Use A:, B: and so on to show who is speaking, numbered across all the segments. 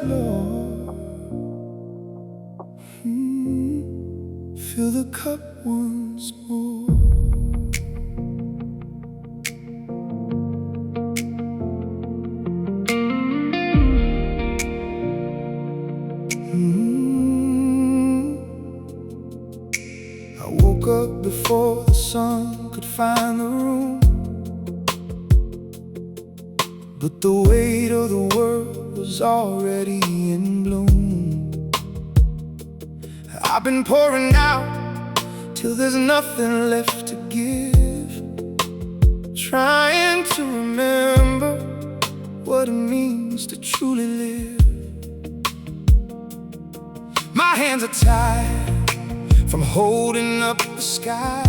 A: Lord. Fill the cup once more. I woke up before the sun could find the room, but the weight of the world was already in bloom. I've been pouring out till there's nothing left to give, trying to remember what it means to truly live. My hands are tied from holding up the sky.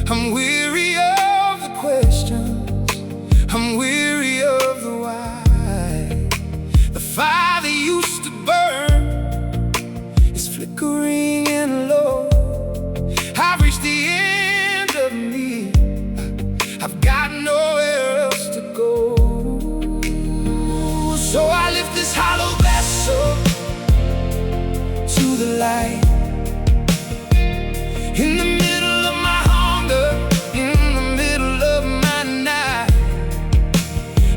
A: I'm weary of the questions, I'm weary of the why. The fire that used to burn is flickering and low. I've reached the end of me, I've got nowhere else to go. So I lift this hollow vessel to the light. In the middle of my hunger, in the middle of my night,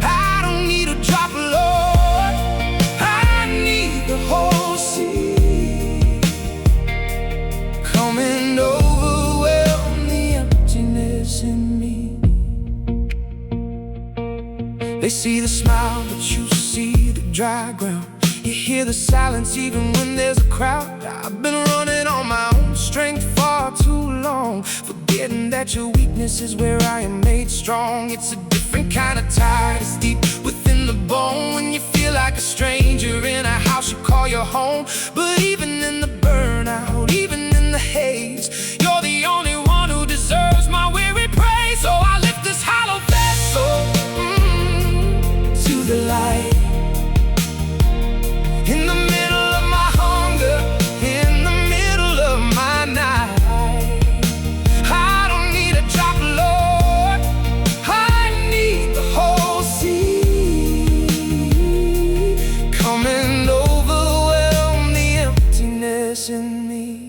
A: I don't need a drop, Lord, I need the whole sea. Come and overwhelm the emptiness in me. They see the smile, but you see the dry ground. You hear the silence even when there's a crowd. I've been running on my own strength far too long, forgetting that your weakness is where I am made strong. It's a different kind of tide, it's deep within the bone. When you feel like a stranger in a house you call your home. But even in the burnout, even in the haze, you're the only one who deserves my weary praise. So I lift this hollow vessel to the light. In the middle of my hunger, in the middle of my night, I don't need a drop, Lord, I need the whole sea. Come and overwhelm the emptiness in me.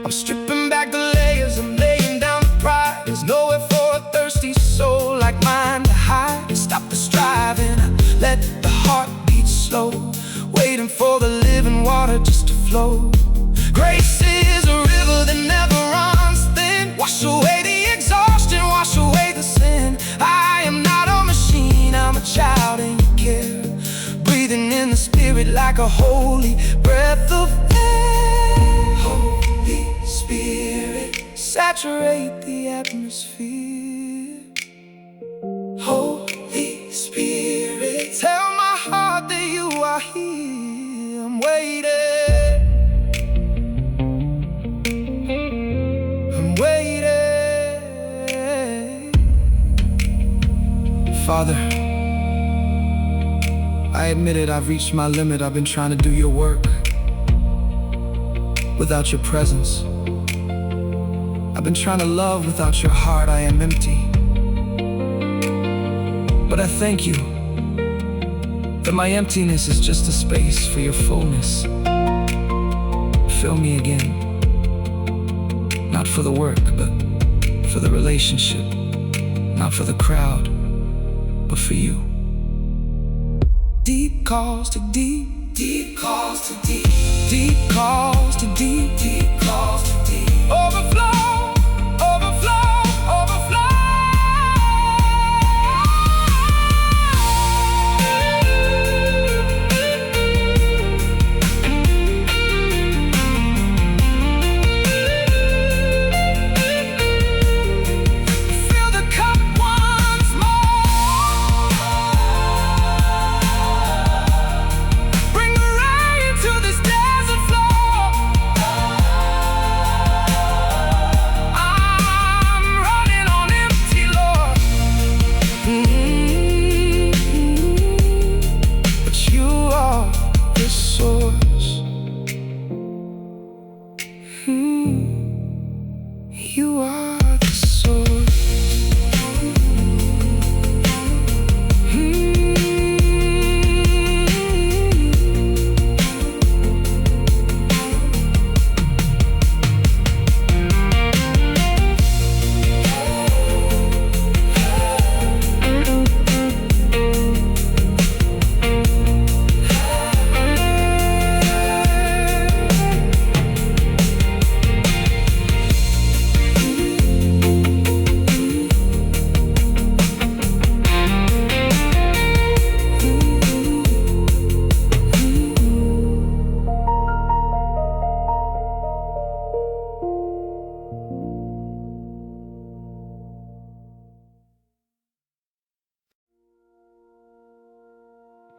A: I'm stripping back the layers, I'm laying down the pride. There's nowhere for a thirsty soul like mine to hide. Stop the striving, let the heart beat slow, waiting for the living water just to flow. Grace is a river that never runs thin. Wash away the exhaustion, wash away the sin. I am not a machine, I'm a child in your care, breathing in the spirit like a holy breath of air. Holy Spirit, saturate the atmosphere. Holy Spirit, tell my heart that you are here. I'm waiting, I'm waiting. Father, I admit it, I've reached my limit. I've been trying to do your work without your presence. I've been trying to love without your heart. I am empty. But I thank you that my emptiness is just a space for your fullness. Fill me again, not for the work, but for the relationship, not for the crowd, but for you. Deep calls to deep, deep calls to deep, deep calls to deep, deep calls to deep. Overflow, overflow, overflow.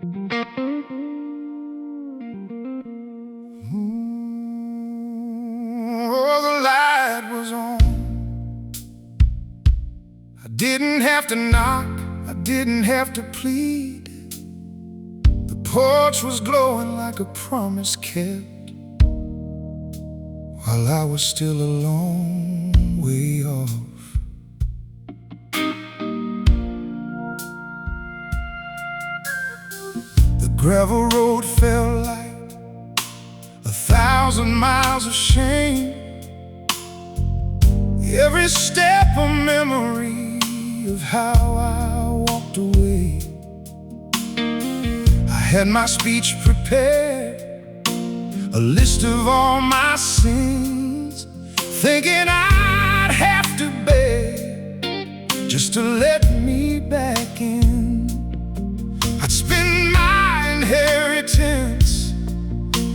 A: Oh, the light was on. I didn't have to knock, I didn't have to plead. The porch was glowing like a promise kept, while I was still a long way off. The gravel road felt like 1,000 miles of shame. Every step a memory of how I walked away. I had my speech prepared, a list of all my sins, thinking I'd have to beg just to let me back in. I'd spend my inheritance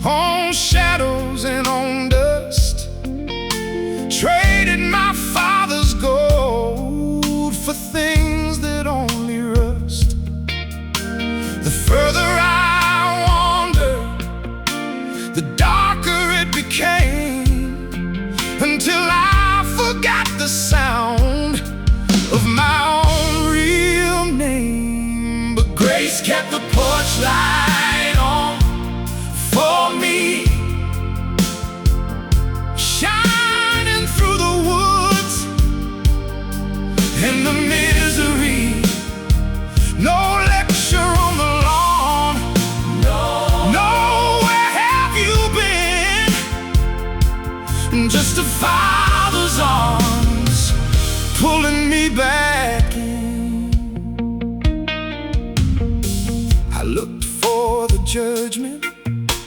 A: on shadows and on dust, traded my father's gold for things that only rust. The further I wandered, the darker it became, until I forgot the sound of my own real name. But grace kept the porch light on for me, shining through the woods and the misery. No lecture on the lawn, no, where have you been? Just a father's arms pulling me back in. I looked for the judgment,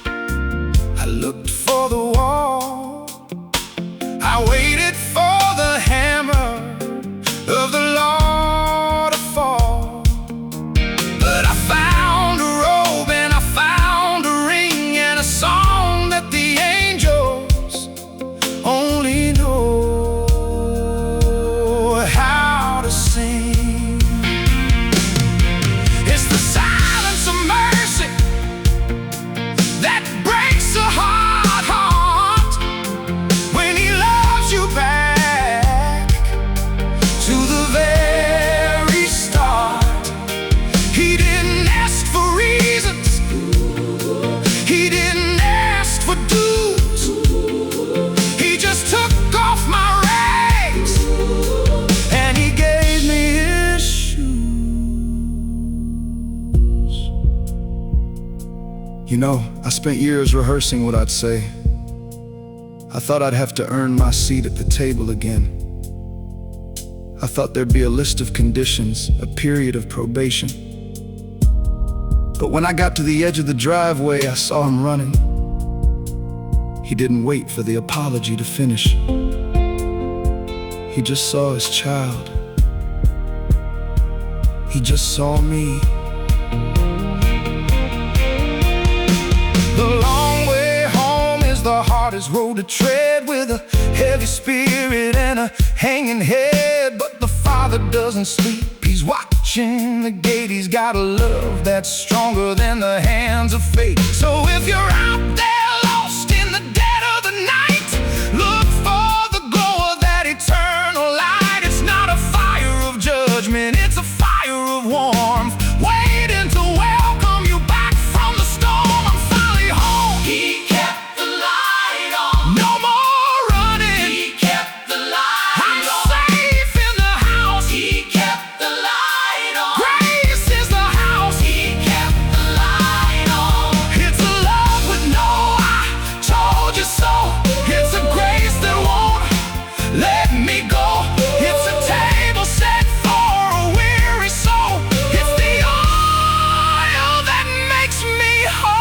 A: I looked for the wall, I waited for the hammer of the law to fall. But I found a robe and I found a ring and a song that the angels only know how to sing. It's the silence of mercy that breaks a heart when he loves you back to the very start. He didn't ask for reasons, he didn't ask for dues. He just took off my rags and he gave me his shoes. You know, I spent years rehearsing what I'd say. I thought I'd have to earn my seat at the table again. I thought there'd be a list of conditions, a period of probation. But when I got to the edge of the driveway, I saw him running. He didn't wait for the apology to finish. He just saw his child. He just saw me. The long way home is the hardest road to tread, with a heavy spirit and a hanging head. But the Father doesn't sleep, he's watching the gate. He's got a love that's stronger than the hands of fate. So if you're out there lost in the dead of the night, look for the glow of that eternal light. It's not a fire of judgment, it's a fire of warmth, waiting to welcome you back from the storm. I'm finally home. He kept the light on. No more running. He kept the light on. I'm safe in the house. He kept the light on. Grace is the house. He kept the light on. It's a love with no I told you so. It's a grace that won't let me go. It's a table set for a weary soul. It's the oil that makes me whole.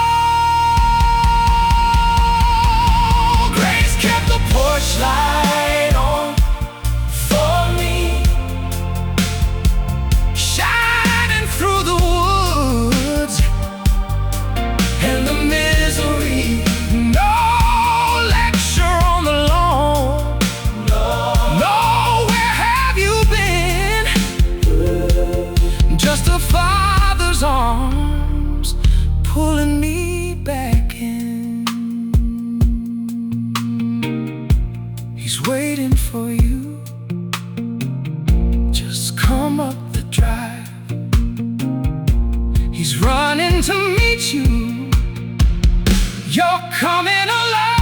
A: Grace kept the porch light on for me, shining through the woods and the misery. No lecture on the lawn, no, where have you been? Just a father's arms pulling me back in. He's waiting for you. Just come up the drive. He's running to meet you. You're coming alive.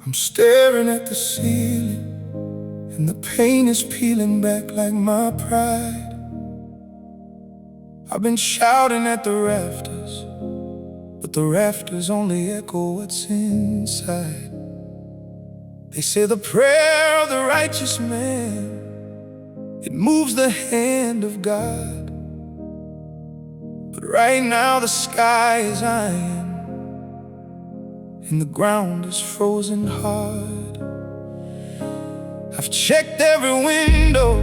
A: I'm staring at the ceiling, and the pain is peeling back like my pride. I've been shouting at the rafters, but the rafters only echo what's inside. They say the prayer of the righteous man, it moves the hand of God. But right now the sky is iron, and the ground is frozen hard. I've checked every window,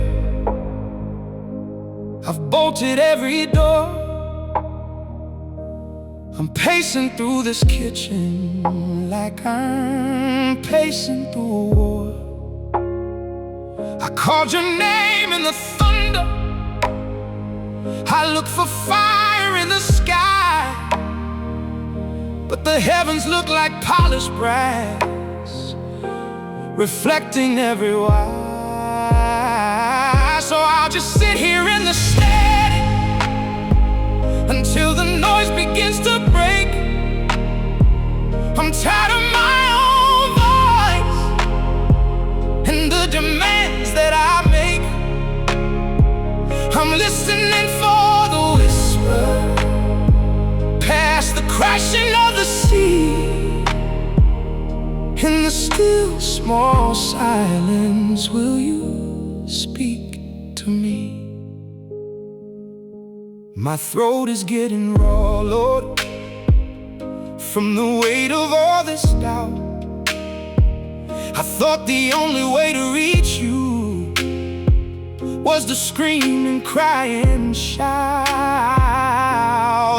A: I've bolted every door. I'm pacing through this kitchen like I'm pacing through a war. I called your name in the thunder, I look for fire in the sky, but the heavens look like polished brass, reflecting every why. So I'll just sit here in the steady until the noise begins to break. I'm tired of my own voice and the demands that I make. I'm listening for the whisper past the crashing of the sea. In the still small silence, will you speak to me? My throat is getting raw, Lord, from the weight of all this doubt. I thought the only way to reach you was to scream and cry and shout.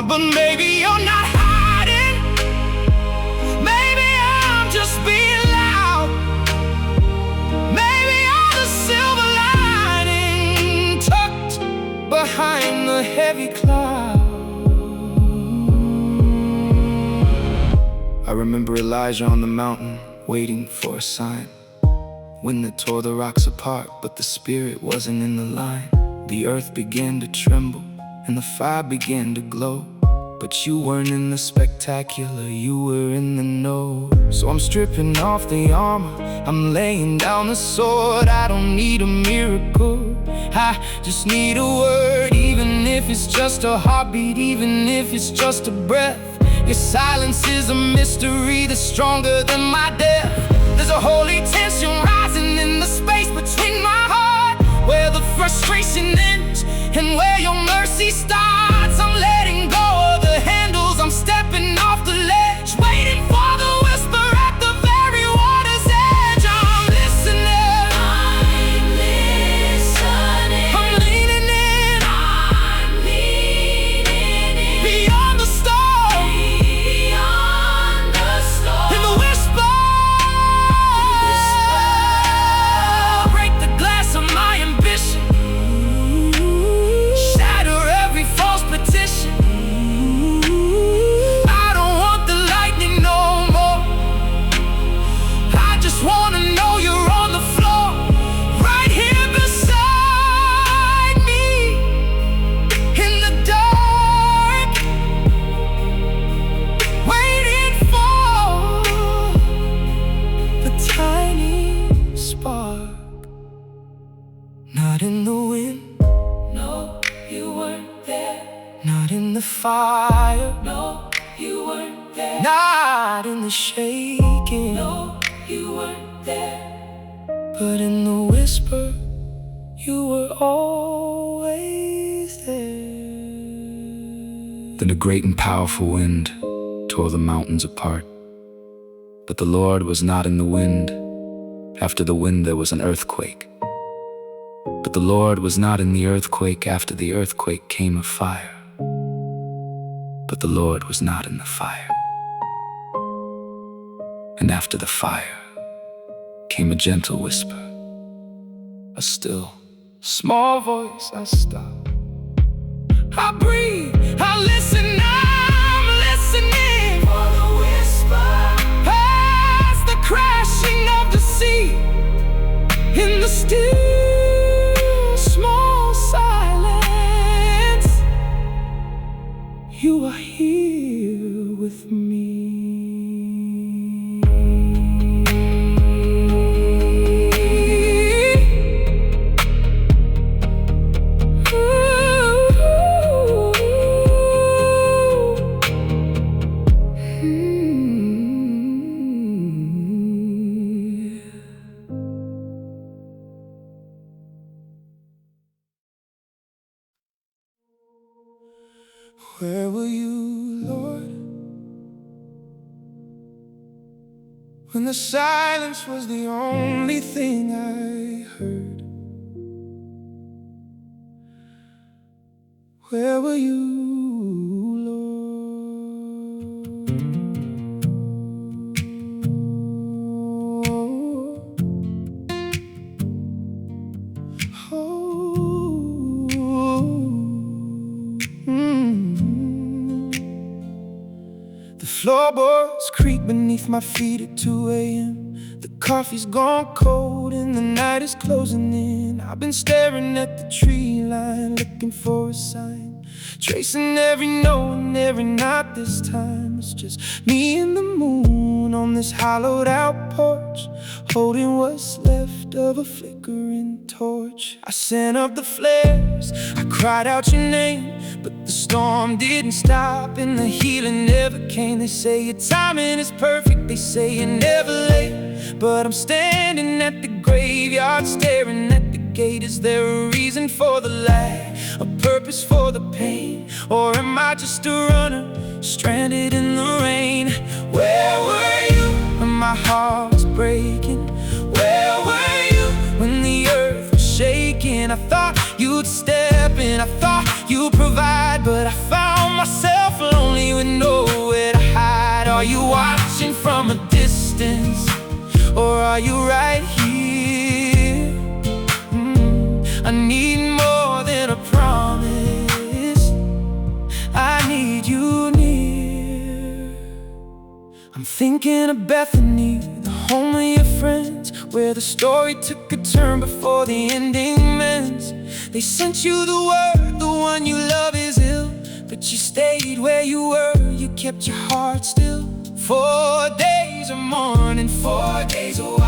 A: But maybe you're not hiding, maybe I'm just being loud. Maybe I'm the silver lining tucked behind the heavy cloud. I remember Elijah on the mountain, waiting for a sign. Wind that tore the rocks apart, but the spirit wasn't in the line. The earth began to tremble, and the fire began to glow. But you weren't in the spectacular, you were in the know. So I'm stripping off the armor, I'm laying down the sword. I don't need a miracle, I just need a word. Even if it's just a heartbeat, even if it's just a breath. Your silence is a mystery that's stronger than my death. There's a holy tension rising in the space between my heart, where the frustration ends and where your mercy starts. I'm letting go of the handles, I'm stepping off the ledge, waiting for the whisper at the very water's edge. I'm listening, I'm listening, I'm leaning in, I'm leaning in, beyond the storm, beyond the storm. In the whisper, break the glass of my ambition, shatter every fall Not in the fire,
B: No, you weren't there.
A: not in the shaking,
B: No, you weren't there.
A: but in the whisper, you were always there.
C: Then a great and powerful wind tore the mountains apart. But the Lord was not in the wind. After the wind there was an earthquake. But the Lord was not in the earthquake. After the earthquake came a fire. But the Lord was not in the fire. And after the fire came a gentle whisper, a still,
A: Small voice, I stop. I breathe, I listen, I'm listening
B: For the whisper,
A: past the crashing of the sea. In the still, small silence, you are here with me. Where were you, Lord, when the silence was the only thing I heard? Where were you, The floorboards creak beneath my feet at 2 a.m. The coffee's gone cold and the night is closing in. I've been staring at the tree line, looking for a sign, tracing every note and every knot. This time it's just me and the moon on this hollowed out porch, holding what's left of a flickering torch. I sent up the flares, I cried out your name, but the storm didn't stop and the healing never came. They say your timing is perfect, they say you're never late, but I'm standing at the graveyard staring at the gate. Is there a reason for the light, a purpose for the pain, or am I just a runner stranded in the rain? Where were you when my heart was breaking? Where were you when the earth was shaking? I thought you'd step in, I thought you'd provide, but I found myself lonely with nowhere to hide. Are you watching from a distance, or are you right here? I need more than a promise, I need you near. I'm thinking of Bethany, the home of your friends, where the story took a turn before the ending ends. They sent you the word, the one you love is ill, but you stayed where you were, you kept your heart still. 4 days of mourning, 4 days of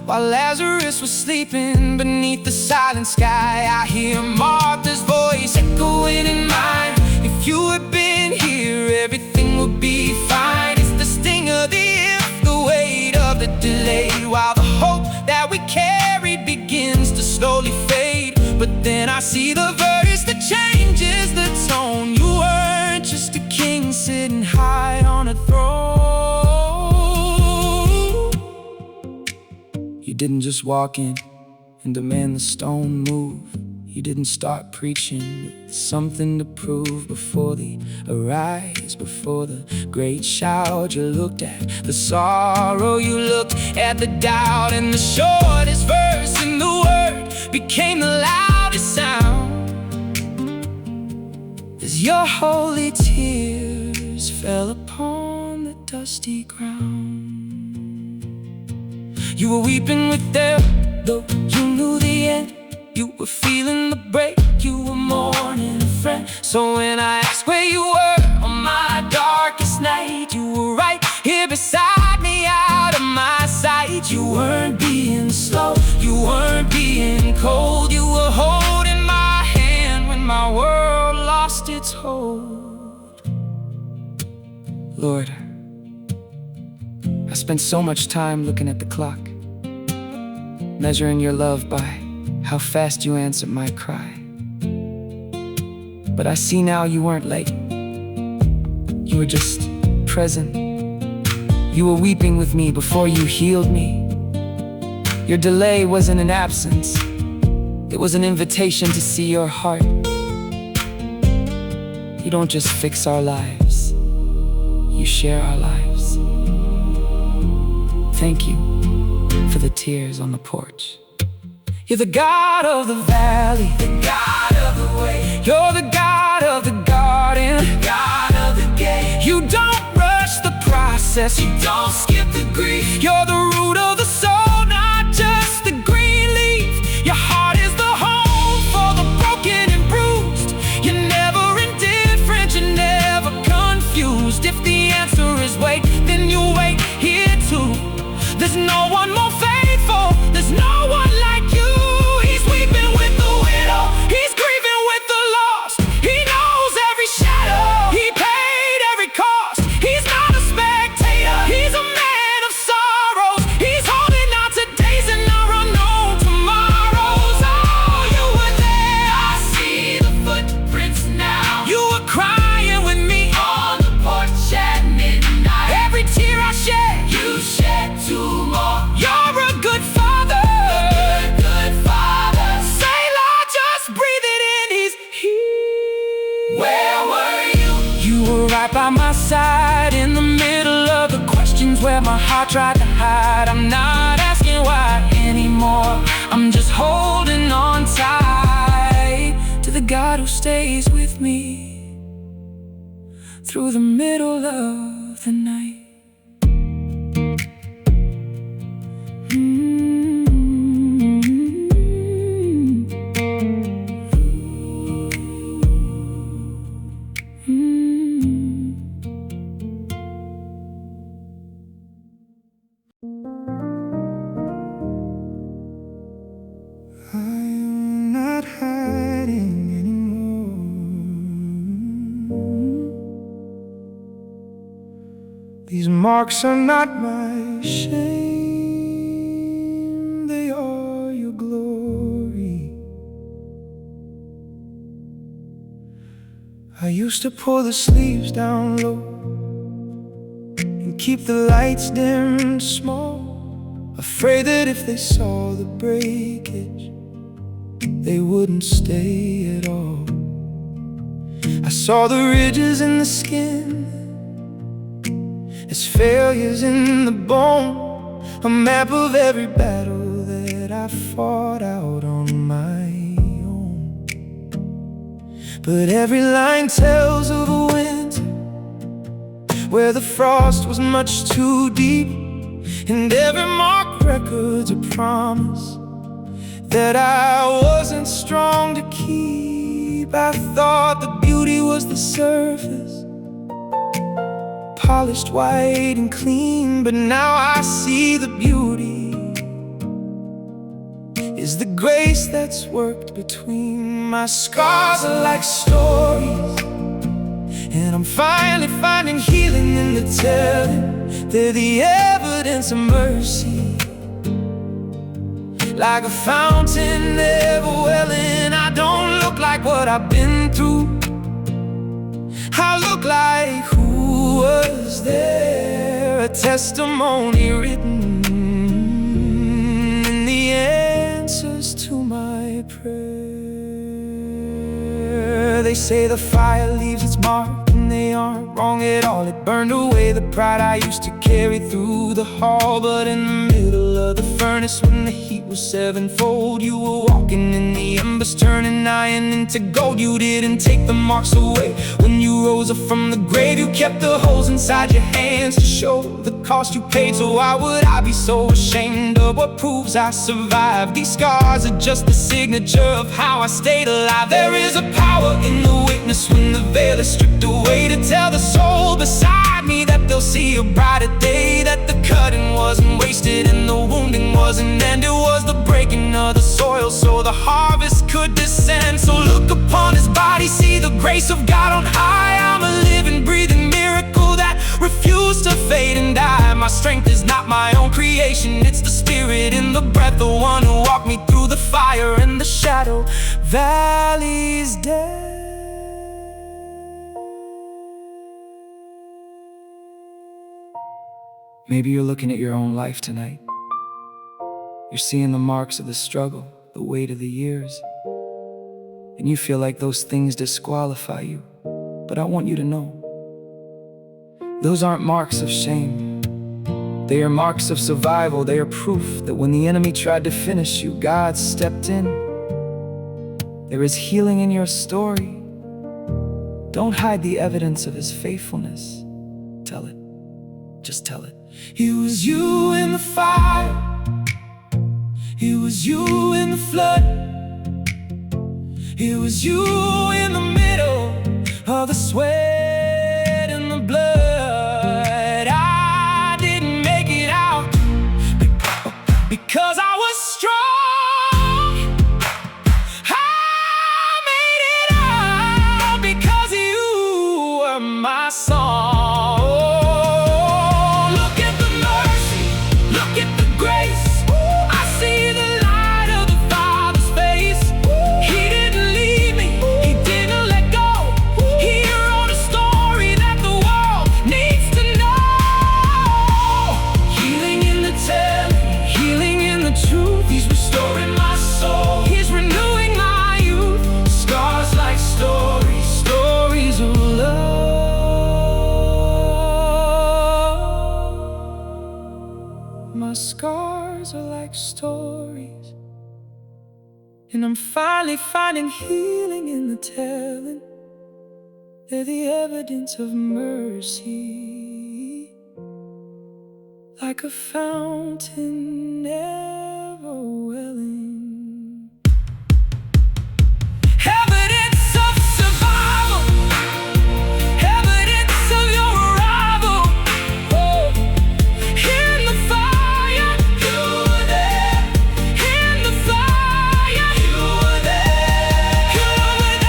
A: while Lazarus was sleeping beneath the silent sky. I hear Martha's voice echoing in mine. If you had been here, everything would be fine. It's the sting of the if, the weight of the delay, while the hope that we carried begins to slowly fade. But then I see the verse that changes the tone. You weren't just a king sitting high on a throne. You didn't just walk in and demand the stone move. You didn't start preaching with something to prove. Before the arise, before the great shout, you looked at the sorrow, you looked at the doubt, and the shortest verse in the word became the loudest sound as your holy tears fell upon the dusty ground. You were weeping with them, though you knew the end. You were feeling the break, you were mourning a friend. So when I asked where you were on my darkest night, you were right here beside me, out of my sight. You weren't being slow, you weren't being cold, you were holding my hand when my world lost its hold. cold. Lord, I spent so much time looking at the clock, measuring your love by how fast you answered my cry. But I see now you weren't late. You were just present. You were weeping with me before you healed me. Your delay wasn't an absence. It was an invitation to see your heart. You don't just fix our lives, you share our lives. Thank you for the tears on the porch. You're the God of the valley, the God of the way. You're the God of the garden, the God of the gate. You don't rush the process, you don't skip the grief. You're the root of the soul, not just the green leaf. Your heart is the home for the broken and bruised. You're never indifferent, you're never confused. If the answer is wait, then you wait here too. There's no one more faithful, there's no one like you. He's weeping with the widow, he's grieving with the lost. He knows every shadow, he paid every cost. He's not a spectator, he's a man of sorrows. He's holding on to days and our unknown tomorrows. Oh, you were there, I see the footprints now. You were crying with me on the porch at midnight. Every tear I shed, you shed two more. You're a good father, good father. Say, Lord, just breathe it in, he's here. Where were you? You were right by my side in the middle of the questions where my heart tried to hide. I'm not asking why anymore, I'm just holding on tight to the God who stays with me through the middle of the night. I'm not hiding anymore. These marks are not my shame, they are your glory. I used to pull the sleeves down low and keep the lights dimmed small, afraid that if they saw the breakage, they wouldn't stay at all. I saw the ridges in the skin as failures in the bone, a map of every battle that I fought out on my own. But every line tells of a winter where the frost was much too deep, and every mark records a promise that I wasn't strong to keep. I thought the beauty was the surface, polished white and clean, but now I see the beauty is the grace that's worked between. My scars are like stories, and I'm finally finding healing in the telling. They're the evidence of mercy, like a fountain never welling. I don't look like what I've been through, I look like who was there, a testimony written in the answers to my prayer. They say the fire leaves its mark, and they aren't wrong at all. It burned away the pride I used to carry through the hall. But in the middle of the furnace, when the heat was sevenfold, you were walking in the embers, turning iron into gold. You didn't take the marks away when you rose up from the grave. You kept the holes inside your hands to show the cost you paid. So why would I be so ashamed of what proves I survived? These scars are just the signature of how I stayed alive. There is a power in the witness when the veil is stripped away, to tell the soul beside me that they'll see a brighter day, that the cutting wasn't wasted and the wounding was an end. It was the breaking of the soil so the harvest could descend. So look upon his body, see the grace of God on high. I'm a living, breathing miracle that refused to fade and die. My strength is not my own creation, it's the Spirit in the breath, the one who walked me through the fire and the shadow valleys dead. Maybe you're looking at your own life tonight. You're seeing the marks of the struggle, the weight of the years, and you feel like those things disqualify you. But I want you to know, those aren't marks of shame. They are marks of survival. They are proof that when the enemy tried to finish you, God stepped in. There is healing in your story. Don't hide the evidence of his faithfulness. Tell it. Just tell it. It was you in the fire. It was you in the flood. It was you in the middle of the sweat and the blood. I didn't make it out because I was strong. I made it out because you were my song. My scars are like stories, and I'm finally finding healing in the telling. They're the evidence of mercy, like a fountain never welling. Evidence of survival, evidence of your arrival. Oh, in the fire, you were there. In the fire, you were there. You were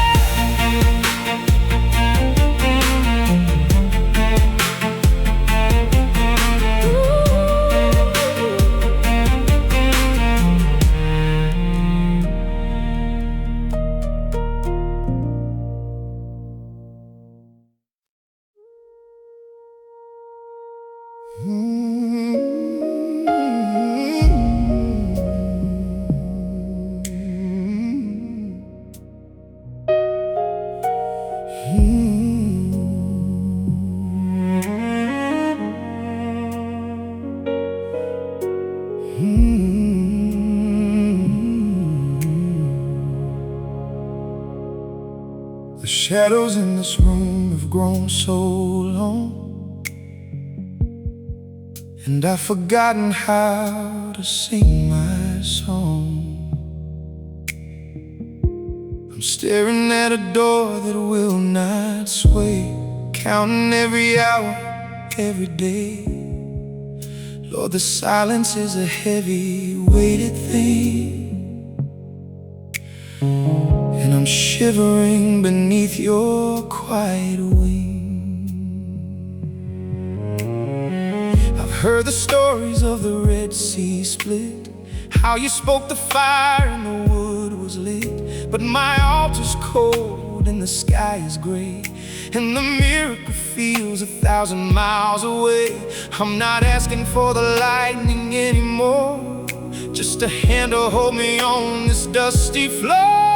D: The shadows in this room have grown so long, and I've forgotten how to sing my song. I'm staring at a door that will not sway, counting every hour, every day. Lord, the silence is a heavy weighted thing, and I'm shivering beneath your quiet wing. I've heard the stories of the Red Sea split, how you spoke the fire and the wood was lit. But my altar's cold and the sky is gray, and the miracle feels 1,000 miles away. I'm not asking for the lightning anymore, just a hand to hold me on this dusty floor.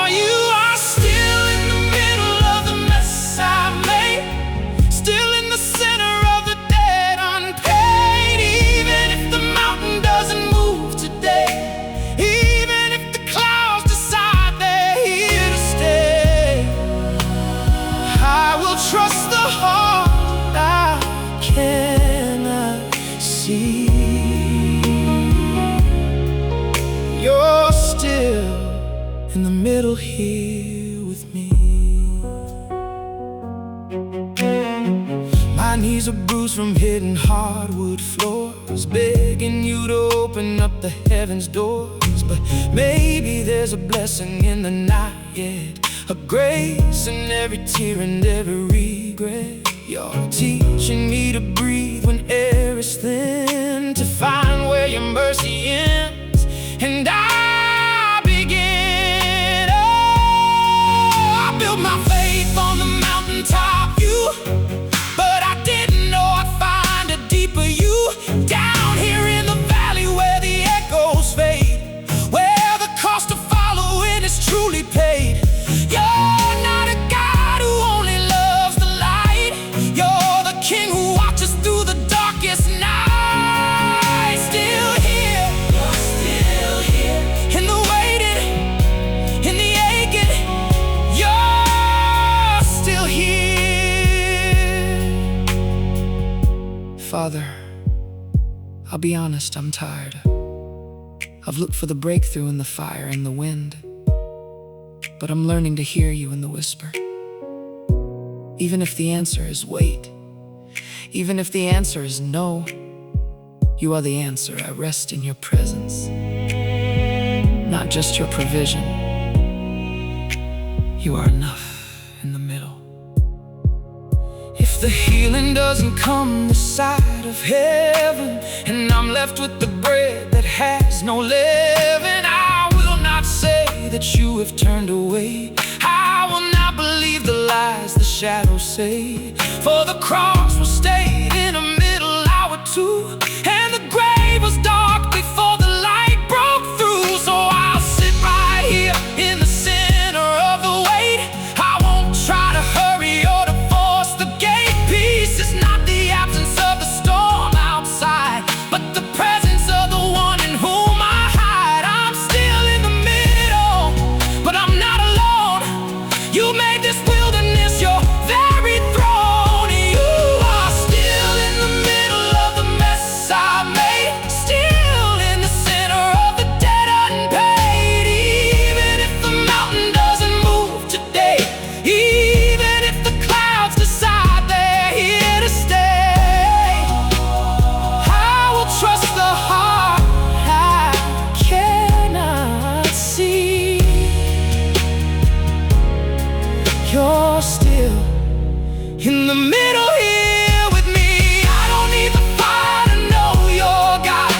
D: You are still in the middle of the mess I made, still in the center of the debt unpaid. Even if the mountain doesn't move today, even if the clouds decide they're here to stay, I will trust the heart I cannot see. You're still in the middle here with me. My
A: My knees are bruised from hitting hardwood floors, begging you to open up the heavens doors. But maybe there's a blessing in the not yet, a grace in every tear and every regret. You're teaching me to breathe when air is thin, to find where your mercy ends and I begin. Oh, I built my faith on the mountaintop, but I didn't know I'd find a deeper you down here in the valley where the echoes fade, where the cost of following is truly paid. You're not a God who only loves the light. You're the King who watches through the darkest night. Still here, you're still here, in the waiting, in the aching, you're still here. Father, I'll be honest, I'm tired. I've looked for the breakthrough in the fire and the wind, but I'm learning to hear you in the whisper. Even if the answer is wait, even if the answer is no, you are the answer. I rest in your presence, not just your provision. You are enough in the middle. If the healing doesn't come this side of heaven, and I'm left with the bread that has no leaven, I will not say that you have turned away. I will not believe the lies the shadows say, for the cross was stayed in a middle hour too, and the grave was dark before the light broke through. So I'll sit right here in the center of the wait. I won't try to hurry or to force the gate. Peace is not the absence of the storm outside, but the presence of the one in whom I hide. I'm still in the middle, but I'm not alone. You made this wilderness your very throne. You are still in the middle of the mess I made, still in the center of the debt unpaid. Even if the mountain doesn't move today, even if the clouds decide they're here to stay, I will trust the heart I cannot see. You're still in the middle here with me. I don't need the fire to know you're God.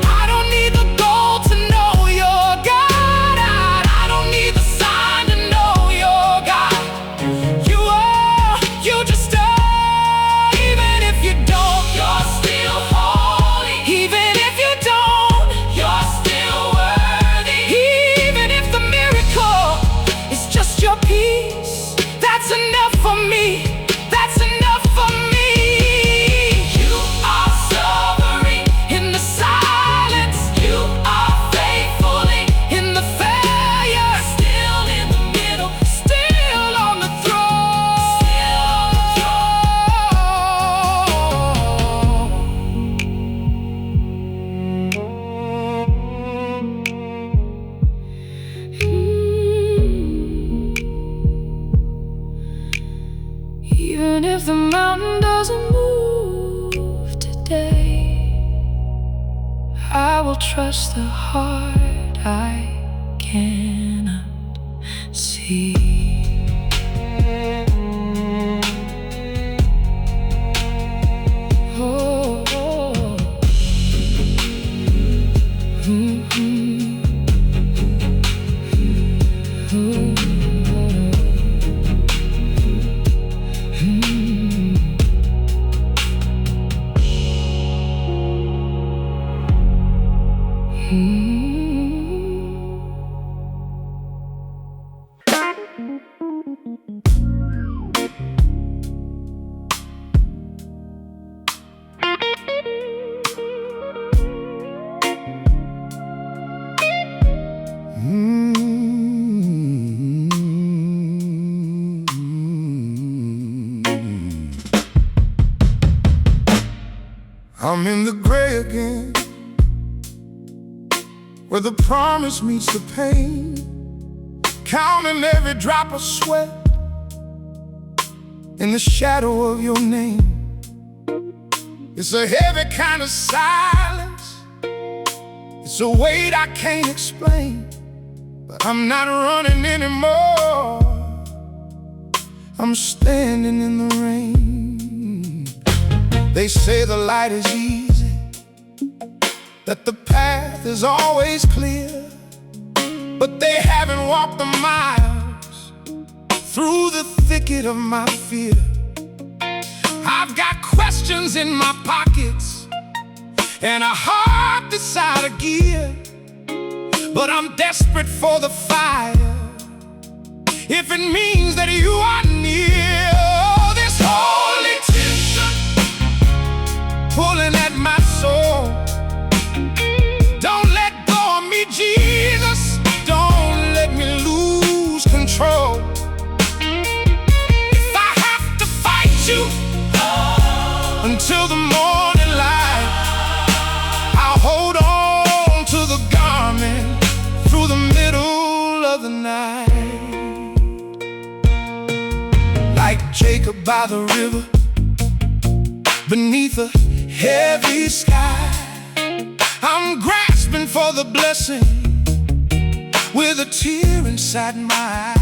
A: I don't need the gold to know you're God. I don't need the sign to know you're God. You just are. Even if you don't, you're still holy. Even if you don't, you're still worthy. Even if the miracle is just your peace, that's enough for me. That's enough for me. You are sovereign in the silence. You are faithfully in the failure. Still in the middle, still on the throne. Even if the mountain doesn't move today, I will trust the heart I cannot see. Oh, oh, oh. I'm in the gray again, where the promise meets the pain, counting every drop of sweat in the shadow of your name. It's a heavy kind of silence. It's a weight I can't explain. But I'm not running anymore. I'm standing in the rain. They say the light is easy, that the path is always clear, but they haven't walked the miles through the thicket of my fear. I've got questions in my pockets and a heart that's out of gear, but I'm desperate for the fire if it means that you are near. Oh, this holy tension pulling at my soul. Don't let go of me, Jesus. Don't let me lose control. If I have to fight you until the morning light, I'll hold on to the garment through the middle of the night. Like Jacob by the river, beneath a heavy sky, I'm grasping for the blessing with a tear inside my eye.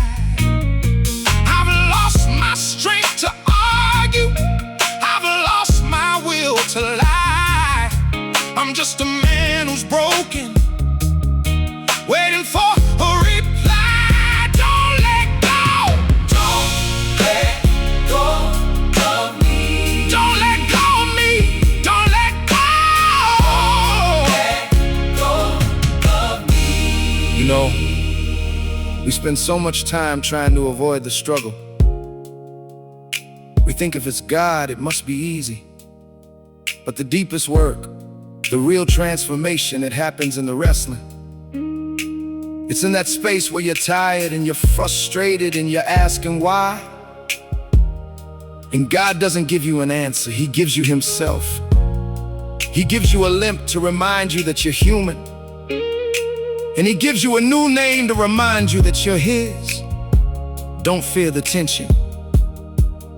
A: I've lost my strength to argue, I've lost my will to lie. I'm just a man who's broken, waiting for a reply. Don't let go. Don't let go of me. Don't let go of me. Don't let go. Let go of me. You know, we spend so much time trying to avoid the struggle. We think if it's God, it must be easy. But the deepest work, the real transformation, it happens in the wrestling. It's in that space where you're tired and you're frustrated and you're asking why. And God doesn't give you an answer, He gives you Himself. He gives you a limp to remind you that you're human. And He gives you a new name to remind you that you're His. Don't fear the tension.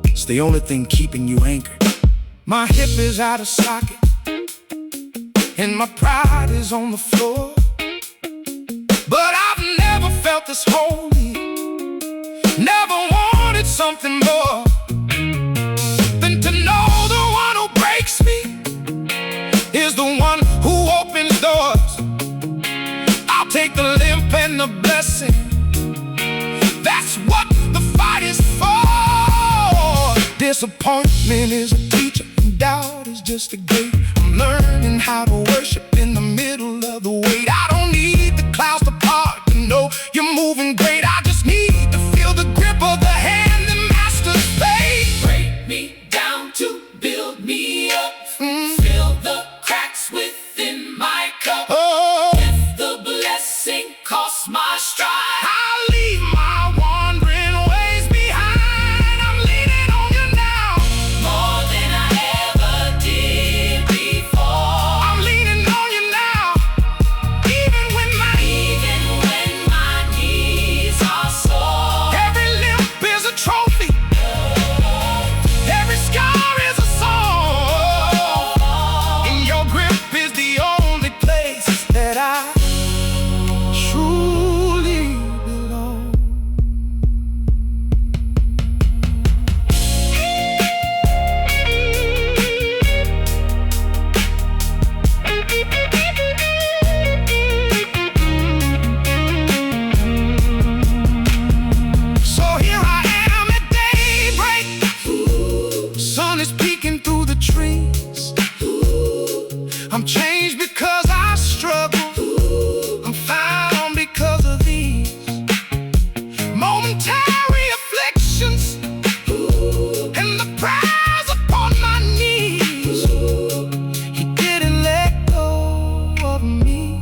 A: It's the only thing keeping you anchored. My hip is out of socket and my pride is on the floor, but I've never felt this holy, never wanted something more than to know the one who breaks me is the one who opens doors. I'll take the limp and the blessing. That's what the fight is for. Disappointment is a teacher, and doubt is just a gate. I'm learning how to worship in the middle of the weight. I don't need the clouds to part to know you're moving great. I just need to feel the grip of the hand that masters fate.
B: Break me down to build me up. Fill the cracks within my cup.
A: Oh,
B: If the blessing costs my stride,
A: I'll leave my wandering ways behind. I'm leaning on you now.
B: more than I ever did before.
A: I'm leaning on you now. Even when my
B: knees are sore.
A: every limp is a trophy, every scar is a song, and your grip is the only place that I truly belong. So here I am at daybreak. Sun is peeking through the trees. I'm changed because I struggle. I'm found because of these momentary afflictions and the prayers upon my knees. He didn't let go of me.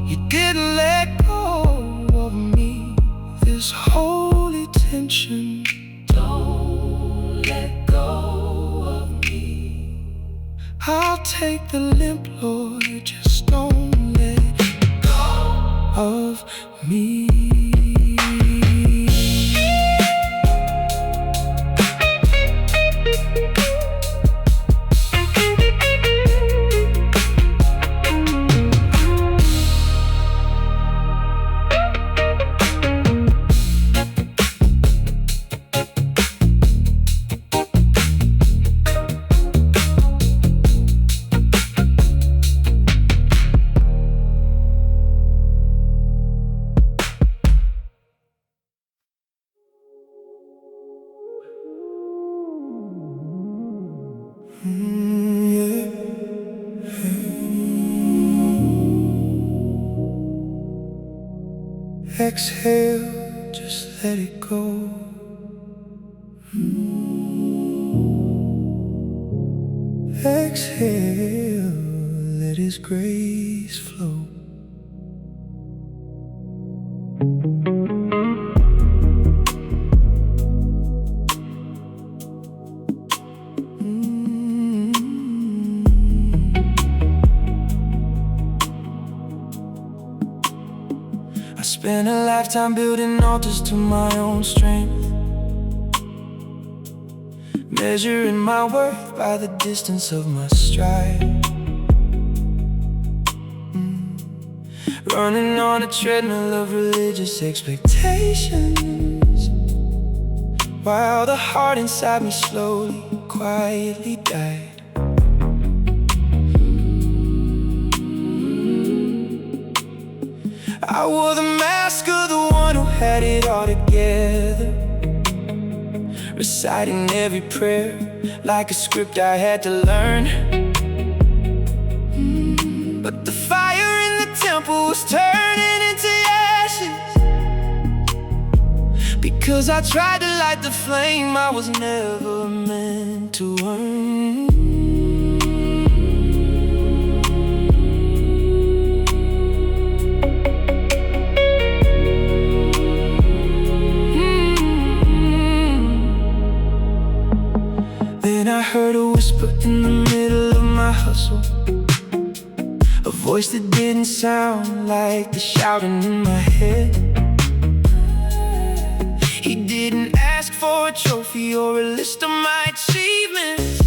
A: He didn't let go of me. This holy tension.
B: Don't let go of me.
A: I'll take the limp, Lord, just don't let go of me. Exhale, just let it go. Exhale, let His grace flow. I spent a lifetime building altars to my own strength, measuring my worth by the distance of my stride. Running on a treadmill of religious expectations, while the heart inside me slowly, quietly died. I wore the mask of the one who had it all together, reciting every prayer like a script I had to learn. But the fire in the temple was turning into ashes, because I tried to light the flame I was never meant to earn. Then I heard a whisper in the middle of my hustle, a voice that didn't sound like the shouting in my head. He didn't ask for a trophy or a list of my achievements.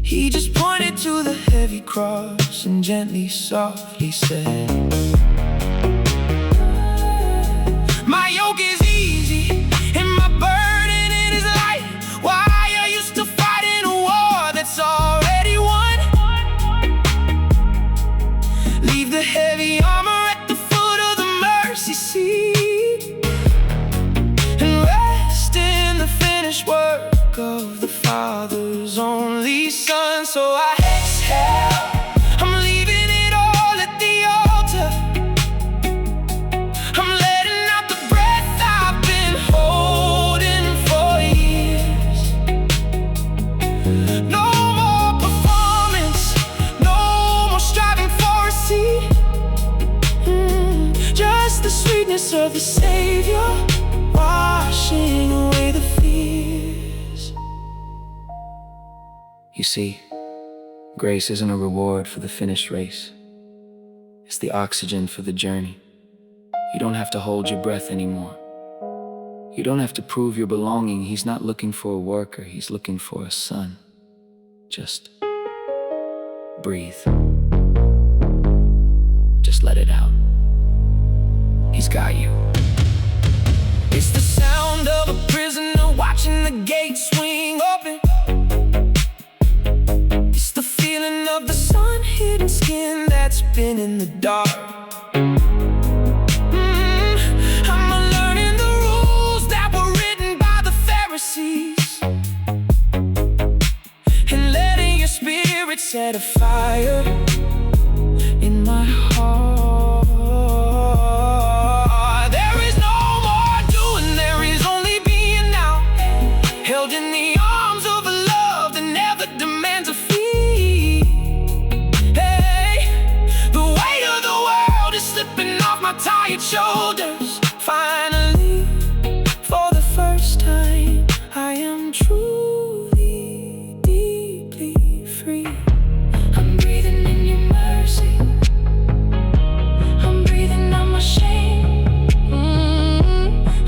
A: He just pointed to the heavy cross and gently, softly said, "My yoke is easy and my burden it is light. Why are you still fighting a war that's already won? Leave the heavy armor at the foot of the mercy seat and rest in the finished work of the Father's only Son." So I exhale, I'm leaving it all at the altar. I'm letting out the breath I've been holding for years. No more performance, no more striving for a seat. Just the sweetness of the Savior, washing away the fears. You see, grace isn't a reward for the finished race. It's the oxygen for the journey. You don't have to hold your breath anymore. You don't have to prove your belonging. He's not looking for a worker, He's looking for a son. Just breathe. Just let it out. He's got you. It's the sound of a prisoner watching the gate swing open. It's the feeling of the sun-hidden skin that's been in the dark. I'm learning the rules that were written by the Pharisees, and letting your spirit set a fire in my heart. There is no more doing, there is only being now, held in the arms of a love that never demands a fee. Hey, the weight of the world is slipping off my tired shoulders. Finally, for the first time, I am truly, deeply free. I'm breathing in your mercy, I'm breathing out my shame,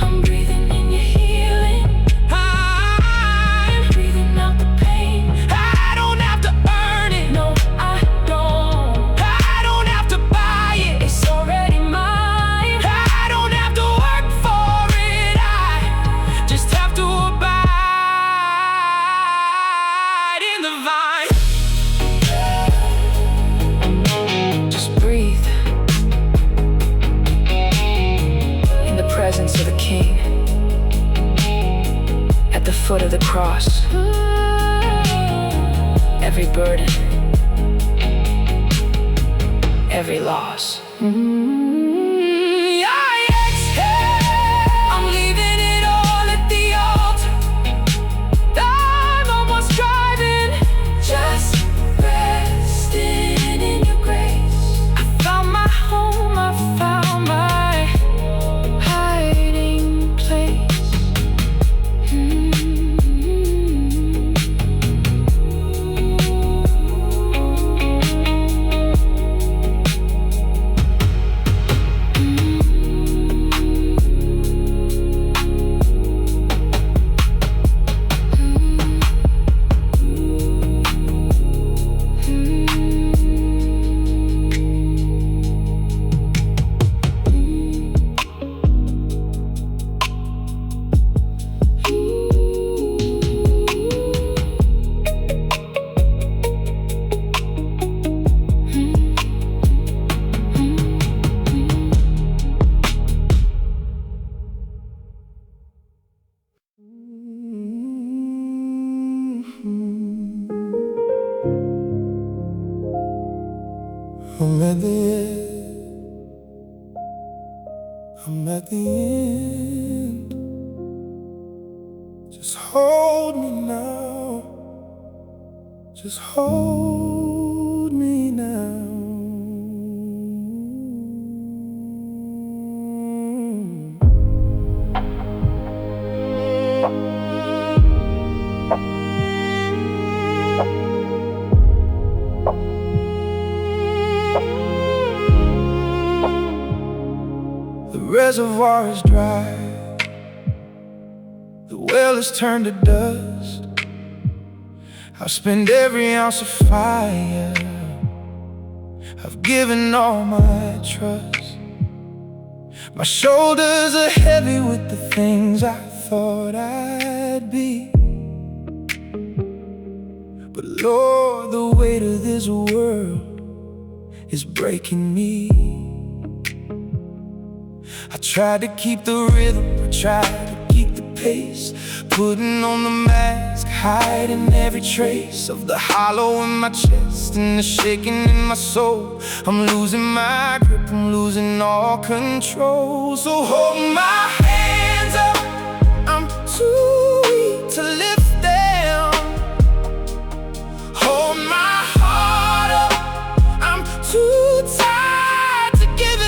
A: I'm breathing in your healing, I'm breathing out the pain. I don't have to earn it, no I don't have to buy it, it's already mine. I don't have to work for it, I just have to abide in the vine. Just breathe in the presence of the King, at the foot of the cross. Every burden, every loss. I'm at the end. I'm at the end. Just hold me now. Just hold me now. The reservoir is dry. The well is turned to dust. I've spent every ounce of fire. I've given all my trust. My shoulders are heavy with the things I thought I'd be. But Lord, the weight of this world is breaking me. I tried to keep the rhythm, I tried to keep the pace, putting on the mask, hiding every trace of the hollow in my chest and the shaking in my soul. I'm losing my grip, I'm losing all control. So hold my hands up, I'm too weak to lift them. Hold my heart up, I'm too tired to give it.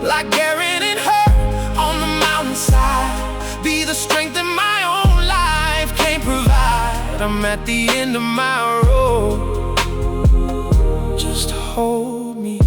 A: Like Aaron and her on the mountainside, be the strength in my own life can't provide. I'm at the end of my road. Just hold me.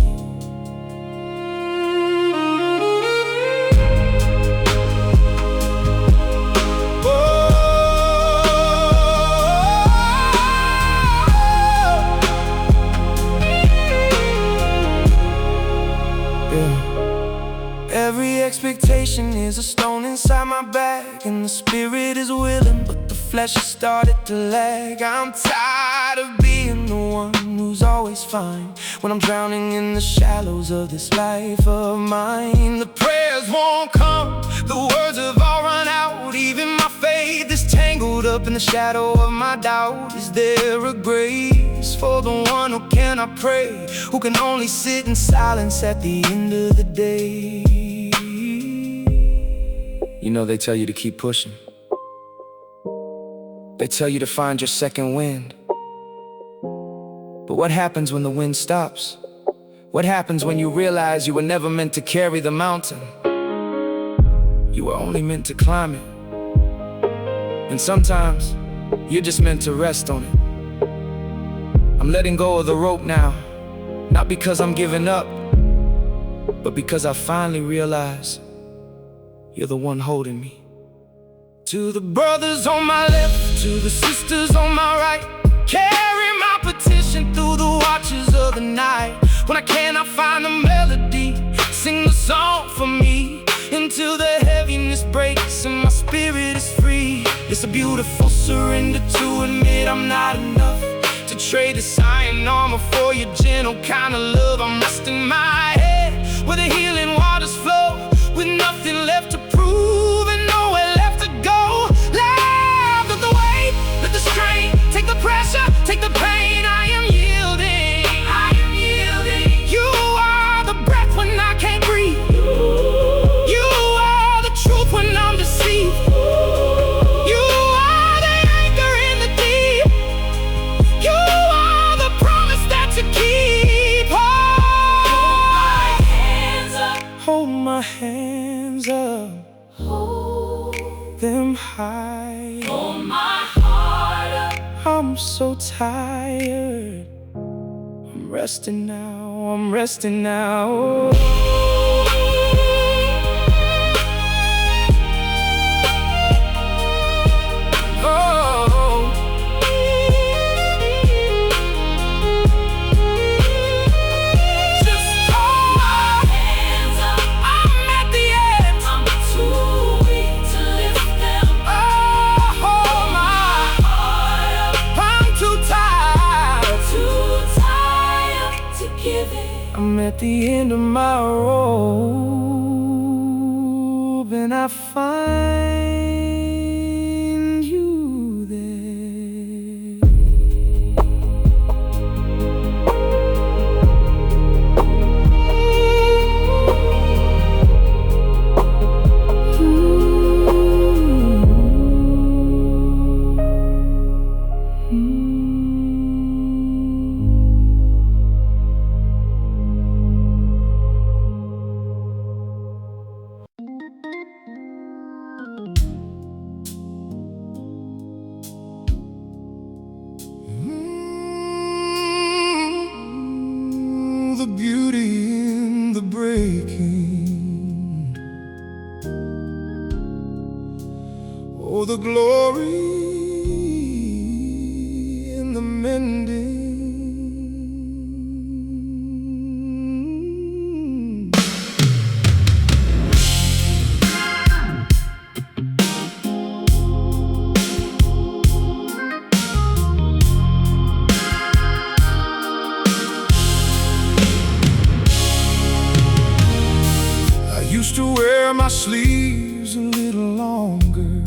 A: Every expectation is a stone inside my bag, and the spirit is willing, but the flesh has started to lag. I'm tired of being the one who's always fine when I'm drowning in the shallows of this life of mine. The prayers won't come, the words have all run out. Even my faith is tangled up in the shadow of my doubt. Is there a grace for the one who cannot pray, who can only sit in silence at the end of the day? You know they tell you to keep pushing. They tell you to find your second wind. But what happens when the wind stops? What happens when you realize you were never meant to carry the mountain? You were only meant to climb it. And sometimes you're just meant to rest on it. I'm letting go of the rope now, not because I'm giving up, but because I finally realize you're the one holding me. To the brothers on my left, to the sisters on my right, carry my petition through the watches of the night. When I cannot find the melody, sing the song for me until the heaviness breaks and my spirit is free. It's a beautiful surrender to admit I'm not enough, to trade this iron armor for your gentle kind of love. I'm resting my head where the healing waters flow, with nothing left to prove and nowhere left to go. Let the weight, let the strain, take the pressure, take the pain. I am yielding, I am yielding. You are the breath when I can't breathe. You are the truth when I'm deceived. You are the anchor in the deep. You are the promise that you keep. Hold my hands up, hold them high.
B: Hold my heart up.
A: I'm so tired. I'm resting now, I'm resting now. I'm at the end of my rope, and I find you there. Oh, the glory in the mending. I used to wear my sleeves a little longer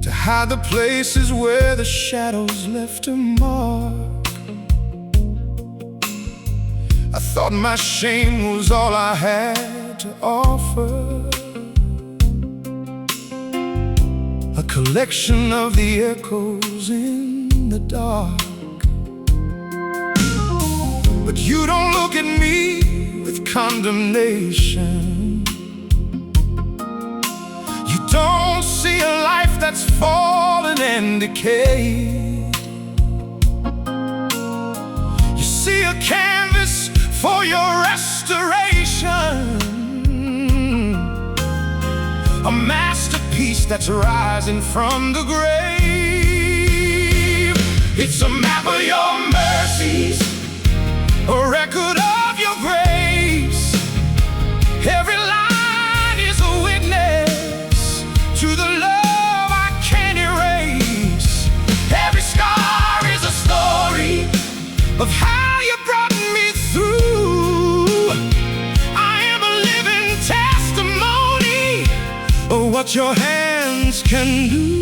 A: to hide the places where the shadows left a mark. I thought my shame was all I had to offer, a collection of the echoes in the dark. But you don't look at me with condemnation. You don't see a life that's fallen and decayed. You see a canvas for your restoration, a masterpiece that's rising from the grave. It's a map of your mercies, a record of your grace. Every line is a witness to the love I can't erase. Every scar is a story of how you brought me through. I am a living testimony of what your hands can do.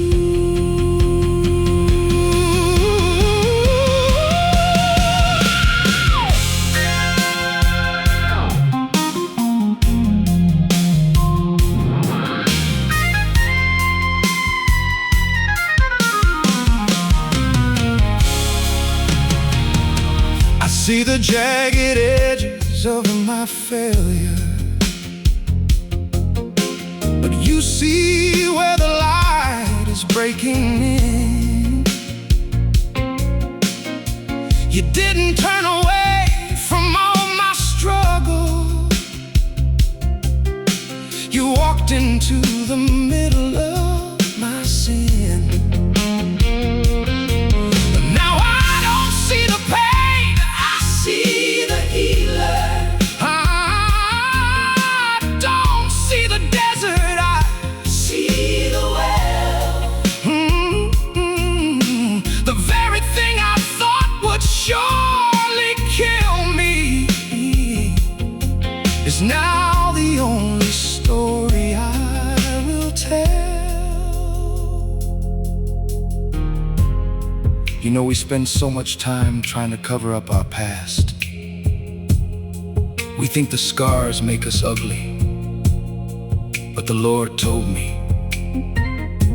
A: See the jagged edges of my failure, but you see where the light is breaking in. You didn't turn away from all my struggle. You walked into the middle of my sin. Is now the only story I will tell. You know, we spend so much time trying to cover up our past. We think the scars make us ugly, but the Lord told me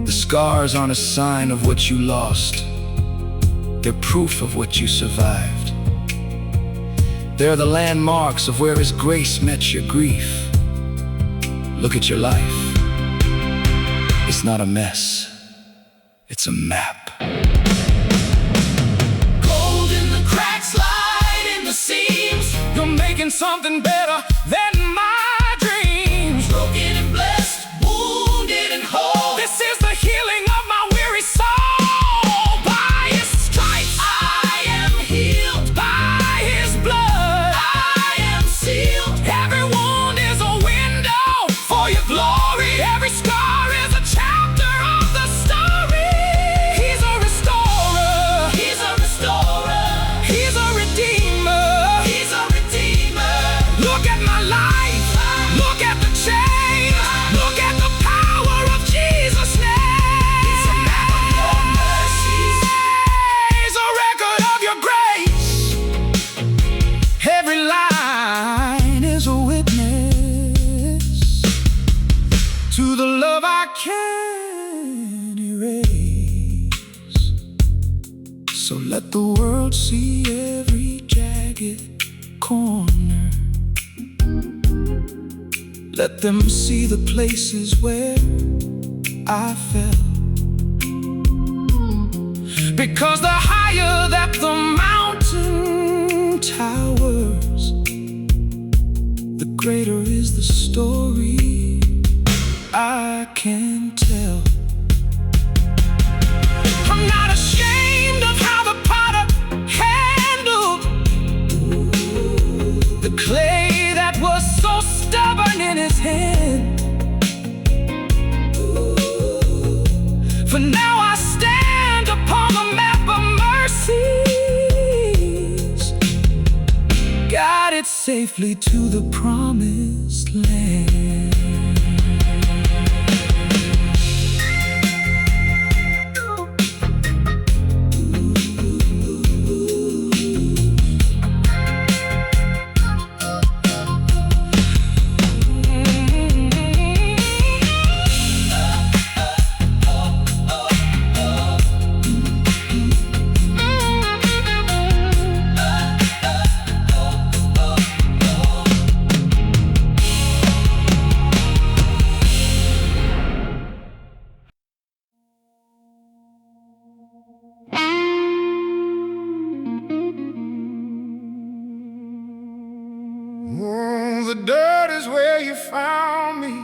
A: the scars aren't a sign of what you lost. They're proof of what you survived. They're the landmarks of where His grace met your grief. Look at your life. It's not a mess, it's a map.
D: Gold in the cracks, light in the seams.
A: You're making something better than my dreams.
D: Broken and blessed, wounded and whole.
A: This is the healing of my weary soul. By His stripes
D: I am healed.
A: by His blood
D: I am sealed.
A: every wound is a window for your glory. Every scar is a chapter of the story. He's a restorer,
D: He's a restorer.
A: He's a redeemer.
D: He's a redeemer.
A: Look at my life, look at the change, look at the power of Jesus' name.
D: It's a map of your mercies.
A: He's a record of your grace. Every line is a witness to the love I can't erase. So let the world see every jagged corner. Let them see the places where I fell. Because the higher that the mountain towers, the greater is the story I can tell. I'm not ashamed of how the potter handled the clay that was so stubborn in his hand. For now I stand upon the map of mercies, guided safely to the promised land.
D: Oh, the dirt is where you found me.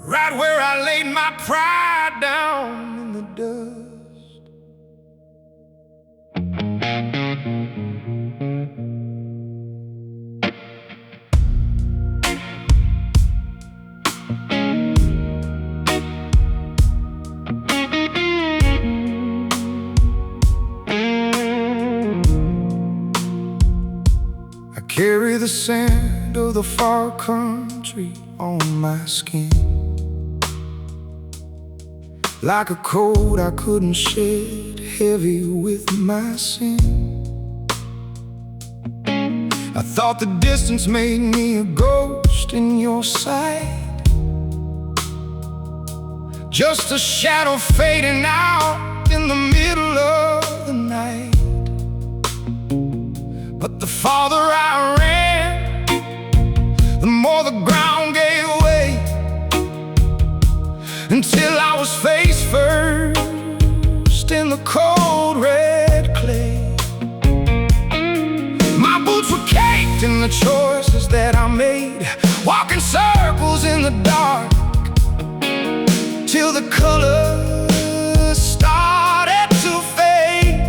D: Right where I laid my pride down in the dust. Carry the sand of the far country on my skin, like a coat I couldn't shed, heavy with my sin. I thought the distance made me a ghost in your sight, just a shadow fading out in the middle of the night. But the farther I ran, the more the ground gave way, until I was face first in the cold red clay. My boots were caked in the choices that I made, walking circles in the dark, till the colors started to fade.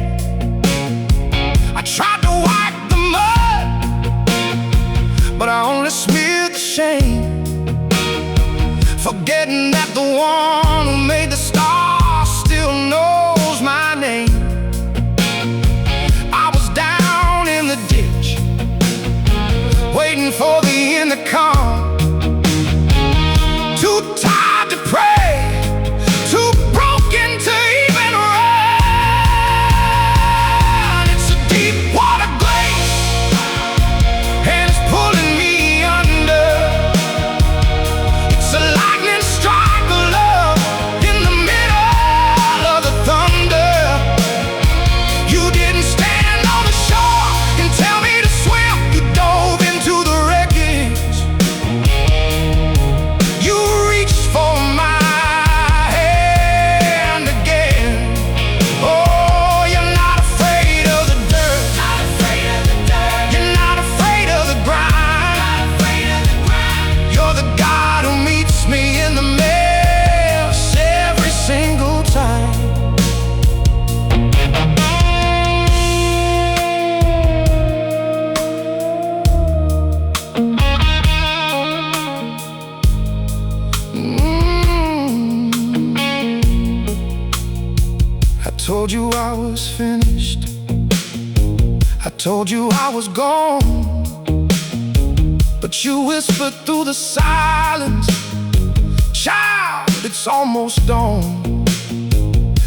D: I tried to wipe the mud, but I only smeared the shame, forgetting that the one who made the stars still knows my name. I was down in the ditch, waiting for the end to come, too tired to pray, too broken to even run. It's a deep water glaze, and it's pulling me under. It's a lightning strike of love in the middle of the thunder. You didn't stand on the shore and tell me to swim. You dove into the wreckage. You reached for my hand again. Oh, you're not afraid of the dirt. Not afraid of the dirt. You're not afraid of the grind. Not afraid of the grind. You're the God who meets me in the mess every single time. I told you I was finished. I told you I was gone, but you whispered through the silence, child, it's almost dawn.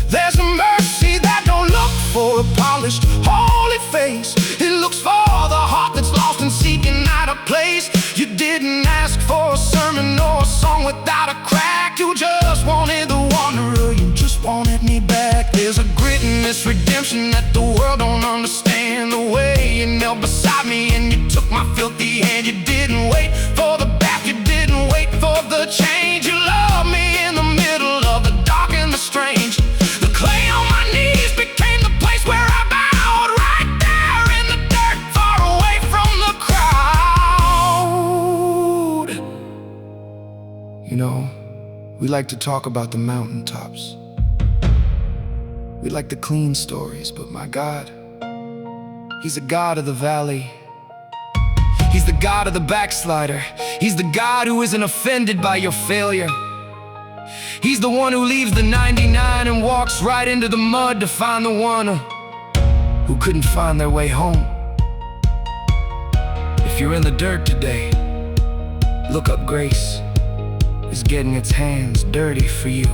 D: There's a mercy that don't look for a polished, holy face. It looks for the heart that's lost and seeking out a place. You didn't ask for a sermon or a song without a crack. You just wanted the wanderer, you just wanted me back. There's a grit in this redemption that the world don't understand. The way you knelt beside me and you took my filthy hand. You didn't wait for the bath, you didn't wait for the change. You loved me in the middle of the dark and the strange. The clay on my knees became the place where I bowed, right there in the dirt, far away from the
A: We like to talk about the mountaintops. We like the clean stories, but my God, He's the God of the valley. He's the God of the backslider. He's the God who isn't offended by your failure. He's the one who leaves the 99 and walks right into the mud to find the one who couldn't find their way home. If you're in the dirt today, look up. Grace is getting its hands dirty for you.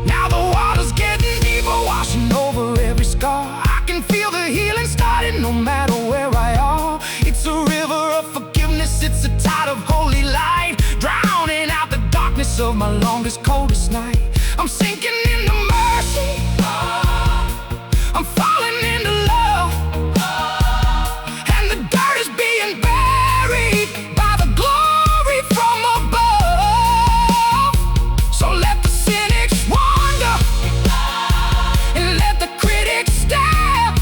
A: Now the water's getting deeper, washing over every scar. I can feel the healing starting no matter where I are. It's a river of forgiveness, it's a tide of holy light, drowning out the darkness of my longest, coldest night. I'm sinking into mercy, I'm falling into love, and the dirt is being buried by the glory from above. So let the cynics wander, and let the critics stare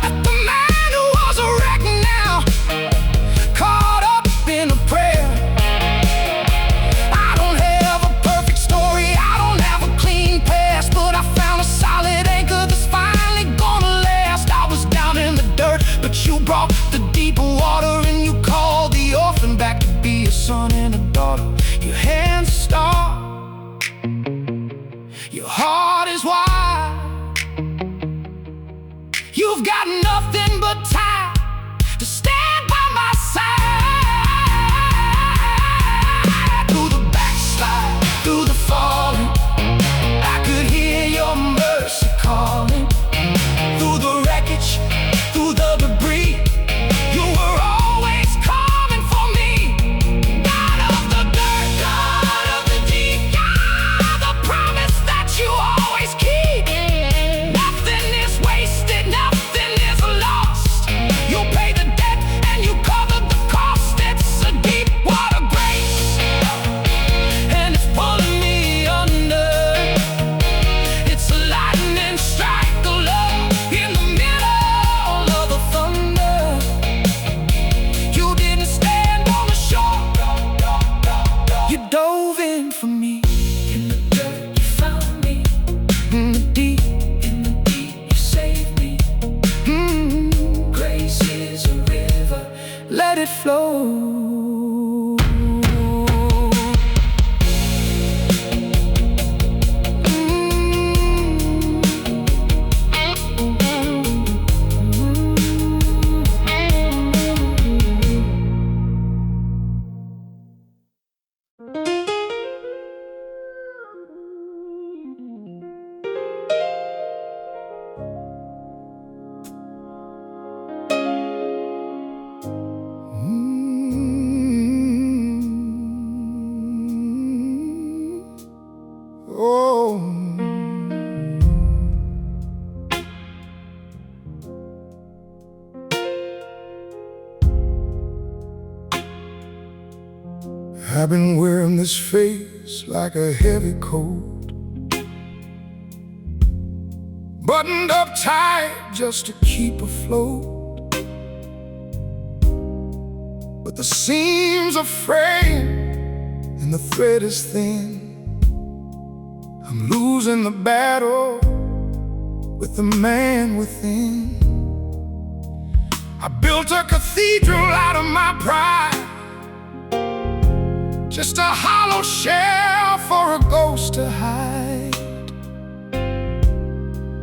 A: at the man who was a wreck now, caught up in a prayer. I don't have a perfect story, I don't have a clean past, but I found a solid anchor that's finally gonna last. I was down in the dirt, but you brought the deep water, and you called the orphan back to be a son and a daughter. Your hands start, your heart is wide. You've got nothing but time to stand by my side. Through the backslide, through the falling, I could hear your mercy calling. Through the wreckage, through the debris, you were always coming for me. God of the dirt, God of the deep, God, the promise that you always keep. Nothing is wasted, nothing is lost. You pay the debt and you covered the cost. It's a deep water grace, and it's pulling me under. It's a lightning strike of love in the middle of the thunder. You didn't stand on the shore, you dove in for me. In the dirt you found me, in the deep you saved me. Grace is a river, let it flow. Oh, I've been wearing this face like a heavy coat, buttoned up tight just to keep afloat. But the seams are fraying and the thread is thin. I'm losing the battle with the man within. I built a cathedral out of my pride, just a hollow shell for a ghost to hide.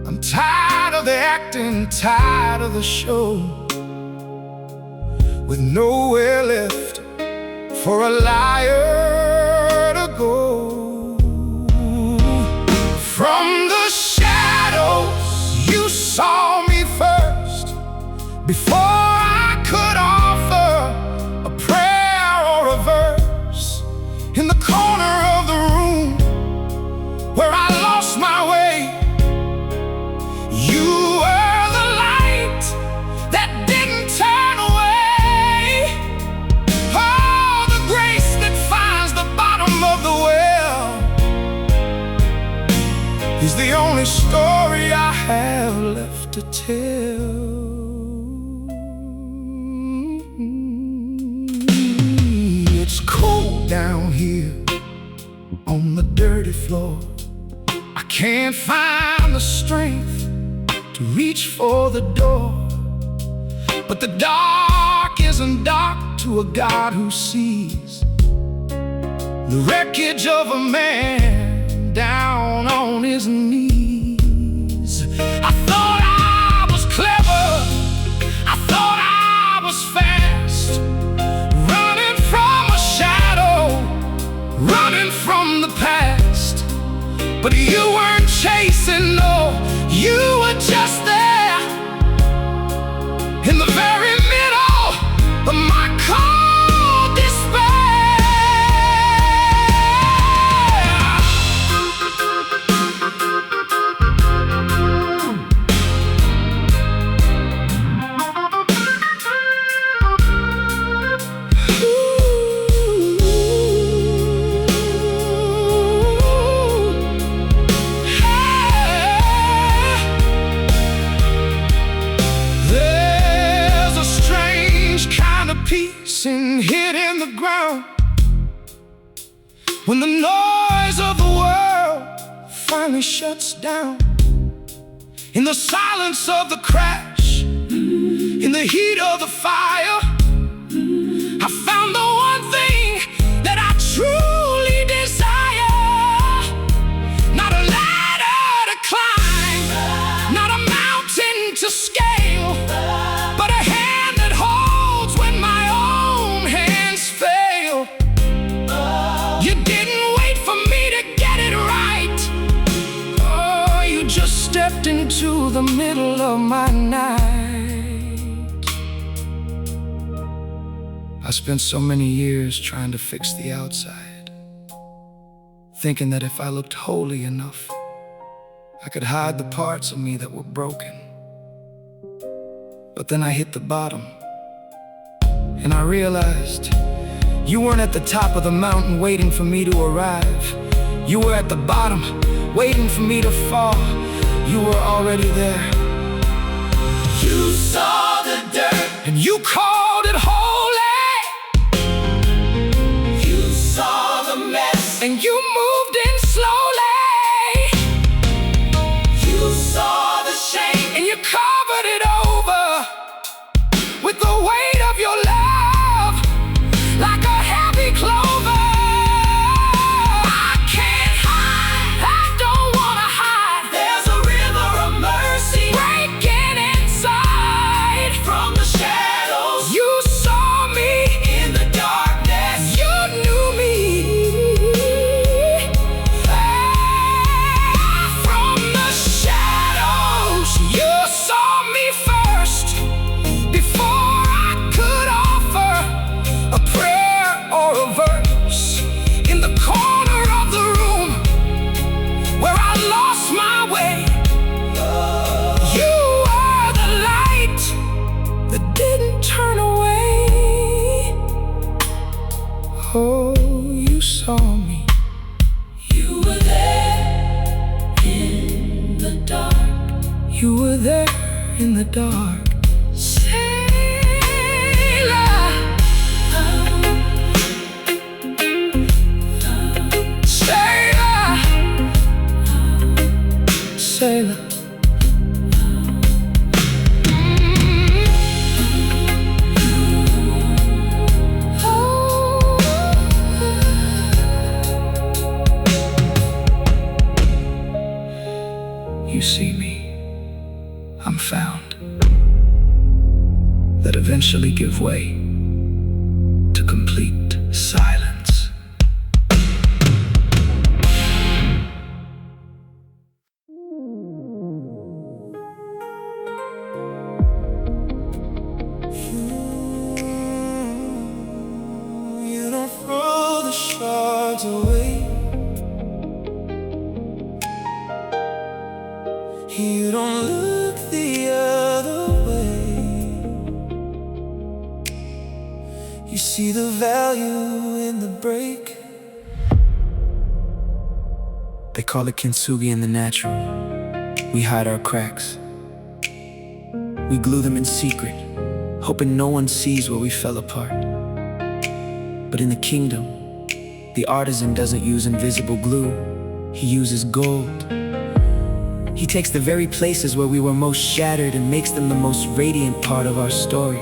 A: I'm tired of the acting, tired of the show, with nowhere left for a liar to go. From the shadows you saw me first, before I could offer a prayer or a verse. In the corner of the room where I lost my way, you were the light that didn't turn away. Oh, the grace that finds the bottom of the well is the only story I have left to tell. It's cold down floor. I can't find the strength to reach for the door. But the dark isn't dark to a God who sees the wreckage of a man down on his knees. I thought I was clever, I thought I was fast, running from a shadow, running from the past. But you weren't chasing, no, you were just there, in the very middle of my cold despair. Peace and hid in the ground when the noise of the world finally shuts down. In the silence of the crash, in the heat of the fire, I found the one thing that I truly desire. Not a ladder to climb, not a mountain to scale, but a hand that holds when my own hands fail. You didn't wait for me to get it right. Oh, you just stepped into the middle of my night. I spent so many years trying to fix the outside, thinking that if I looked holy enough, I could hide the parts of me that were broken. But then I hit the bottom, and I realized you weren't at the top of the mountain waiting for me to arrive. You were at the bottom, waiting for me to fall. You were already there.
B: You saw the dirt,
A: And you called it holy.
B: you saw the mess,
A: And you moved in slowly.
B: you saw the shame,
A: And you covered it over with the weight of your love, like a heavy clover. I can't hide, I don't wanna hide.
B: there's a river of mercy
A: Breaking inside
B: from the shadows.
A: You saw me,
B: In the darkness,
A: you knew me. From the shadows, you saw me first, before I could offer a prayer or a verse. In the corner of the room where I lost my way, you were the light that didn't turn away. Oh, you saw me.
B: you were there in the dark.
A: You were there in the dark. Sailor, sailor, sailor. You see me, I'm found, that eventually give way to complete silence. You don't throw the shards away. You don't look the other way. You see the value in the break. They call it Kintsugi in the natural. We hide our cracks. We glue them in secret, hoping no one sees where we fell apart. But in the kingdom, the artisan doesn't use invisible glue. He uses gold. He takes the very places where we were most shattered and makes them the most radiant part of our story.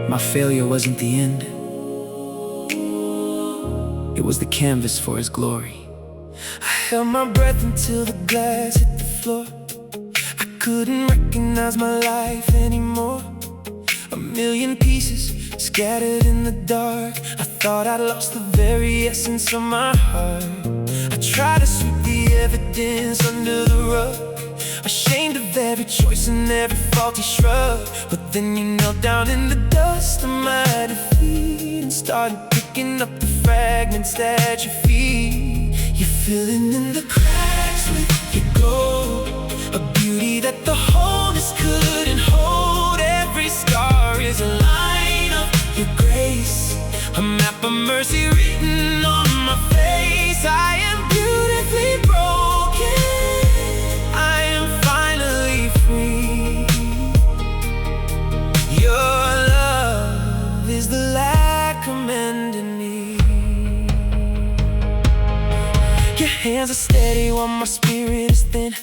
A: My failure wasn't the end. It was the canvas for His glory. I held my breath until the glass hit the floor. I couldn't recognize my life anymore. A million pieces scattered in the dark. I thought I'd lost the very essence of my heart. I tried to sweep the evidence under the rug, ashamed of every choice and every faulty shrug. But then you knelt down in the dust of my defeat and started picking up the fragments at your feet. You're filling in the cracks with your gold, a beauty that the wholeness couldn't hold. Every scar is a line of your grace, a map of mercy written on my face. I am beautifully broken, I am finally free. Your love is the lack of mending me. Your hands are steady while my spirit is thin.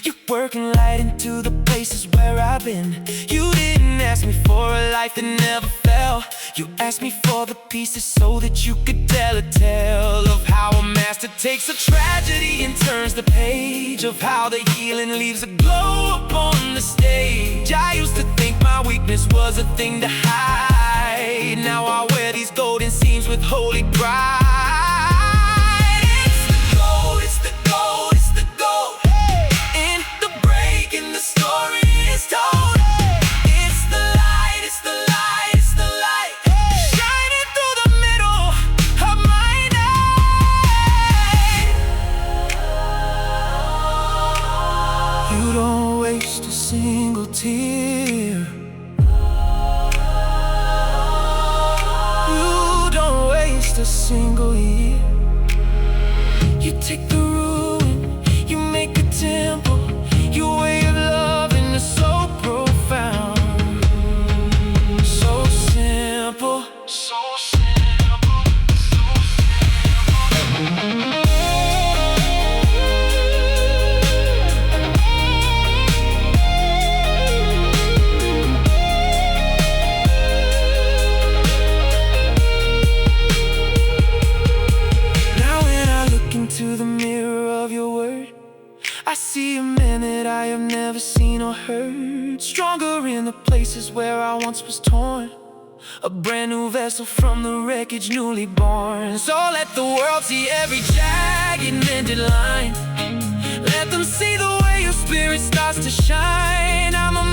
A: You're working light into the places where I've been. You didn't ask me for a life that never fell. You asked me for the pieces so that you could tell a tale of how a master takes a tragedy and turns the page, of how the healing leaves a glow upon the stage. I used to think my weakness was a thing to hide. Now I wear these golden seams with holy pride. It's the gold, it's the gold, it's the gold. In the break, in the story is told. It's the light, it's the light, it's the light, shining through the middle of my night. You don't waste a single tear. You don't waste a single year. You take the ruin, you make a temple. Your way of loving is so profound, so simple, so simple, so simple. Now when I look into the mirror of your word, I see a man that I have never seen or heard. Stronger in the places where I once was torn, a brand new vessel from the wreckage, newly born. So let the world see every jagged and mended line. Let them see the way your spirit starts to shine. I'm a